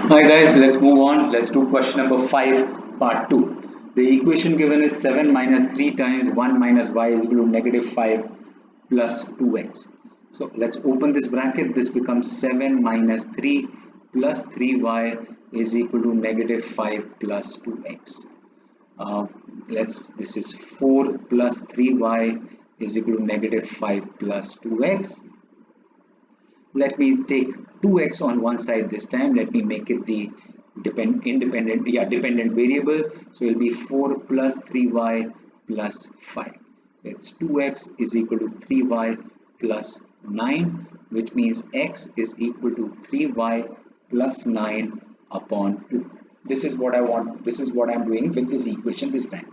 Hi guys, let's move on. Let's do question number 5, part 2. The equation given is 7 minus 3 times 1 minus y is equal to negative 5 plus 2x. So let's open this bracket. This becomes 7 minus 3 plus 3y is equal to negative 5 plus 2x. This is 4 plus 3y is equal to negative 5 plus 2x. Let me take 2x on one side this time. Let me make it the dependent variable. So it will be 4 plus 3y plus 5. It's 2x is equal to 3y plus 9, which means x is equal to 3y plus 9 upon 2. This is what I want. This is what I'm doing with this equation this time.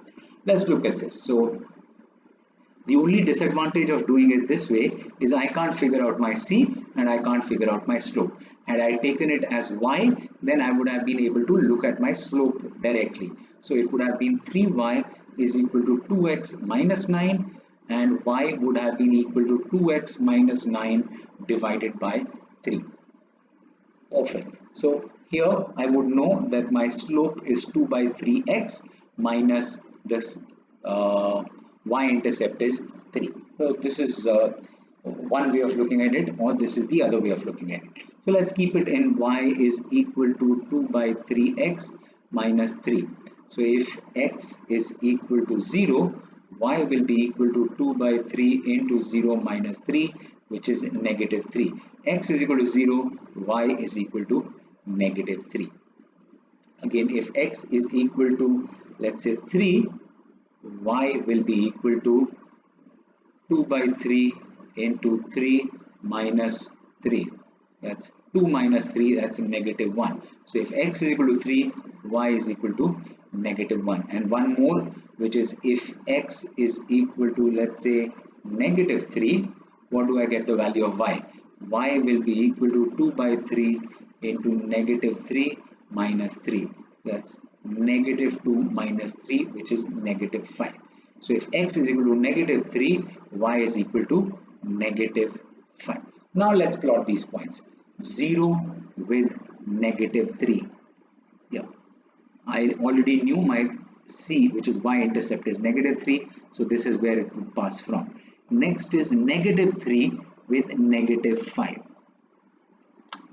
Let's look at this. So the only disadvantage of doing it this way is I can't figure out my c and I can't figure out my slope. Had I taken it as y, then I would have been able to look at my slope directly. So it would have been 3y is equal to 2x minus 9 and y would have been equal to 2x minus 9 divided by 3. Perfect. So here I would know that my slope is 2 by 3x minus this y-intercept is 3. So this is one way of looking at it, or this is the other way of looking at it. So let's keep it in y is equal to 2 by 3x minus 3. So if x is equal to 0, y will be equal to 2 by 3 into 0 minus 3, which is negative 3. X is equal to 0, y is equal to negative 3. Again, if x is equal to, let's say, 3, y will be equal to 2 by 3 into 3 minus 3. That's 2 minus 3, that's a negative 1. So if x is equal to 3, y is equal to negative 1. And one more, which is if x is equal to, let's say, negative 3, what do I get the value of y? Y will be equal to 2 by 3 into negative 3 minus 3. That's negative 2 minus 3, which is negative 5. So if x is equal to negative 3, y is equal to negative 5. Now let's plot these points. 0 with negative 3. Yeah, I already knew my c, which is y-intercept, is negative 3. So this is where it would pass from. Next is negative 3 with negative 5.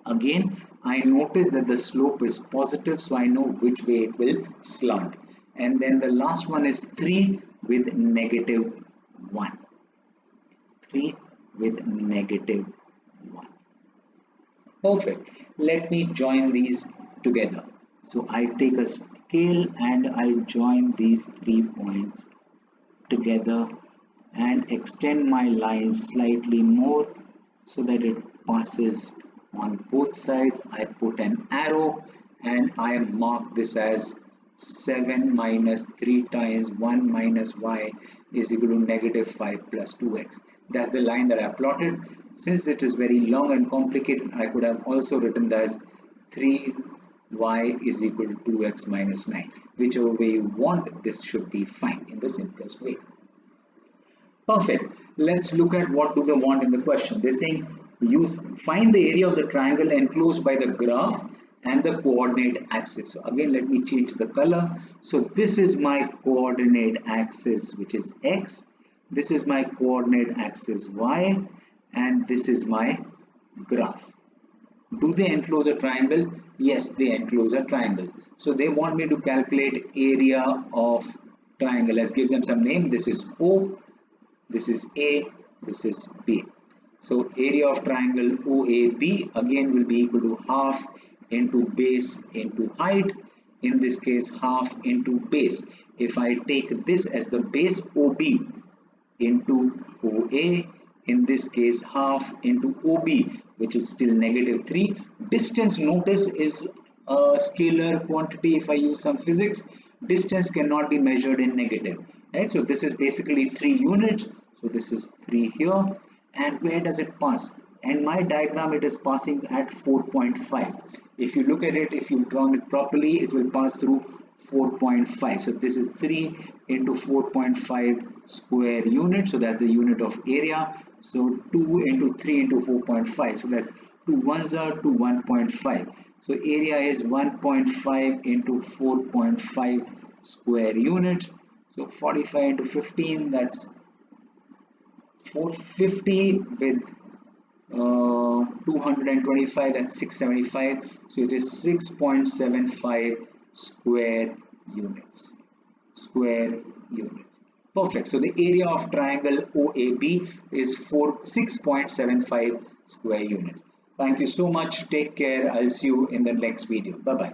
Again, I notice that the slope is positive, so I know which way it will slant. And then the last one is 3 with negative 1. 3 with negative 1. Perfect. Let me join these together. So I take a scale and I join these 3 points together and extend my line slightly more so that it passes on both sides. I put an arrow and I mark this as 7 minus 3 times 1 minus y is equal to negative 5 plus 2x. That's the line that I plotted. Since it is very long and complicated, I could have also written that as 3y is equal to 2x minus 9. Whichever way you want, this should be fine in the simplest way. Perfect. Let's look at what do they want in the question. They're saying you find the area of the triangle enclosed by the graph and the coordinate axis. So again, let me change the color. So this is my coordinate axis, which is x. This is my coordinate axis y, and this is my graph. Do they enclose a triangle? Yes, they enclose a triangle. So they want me to calculate area of triangle. Let's give them some name. This is O, this is A, this is B. So area of triangle OAB again will be equal to half into base into height. In this case, half into base. If I take this as the base OB into OA, in this case half into OB, which is still negative 3. Distance, notice, is a scalar quantity. If I use some physics, distance cannot be measured in negative, right? So this is basically 3 units. So this is 3 here. And where does it pass? In my diagram, it is passing at 4.5. If you look at it, if you've drawn it properly, it will pass through 4.5. So this is 3 into 4.5 square units. So that's the unit of area. So 2 into 3 into 4.5. So that's 2 ones are 2 1.5. So area is 1.5 into 4.5 square units. So 45 into 15, that's 450 with 225, that's 675. So it is 6.75 square units. Square units. Perfect. So the area of triangle OAB is 6.75 square units. Thank you so much. Take care. I'll see you in the next video. Bye bye.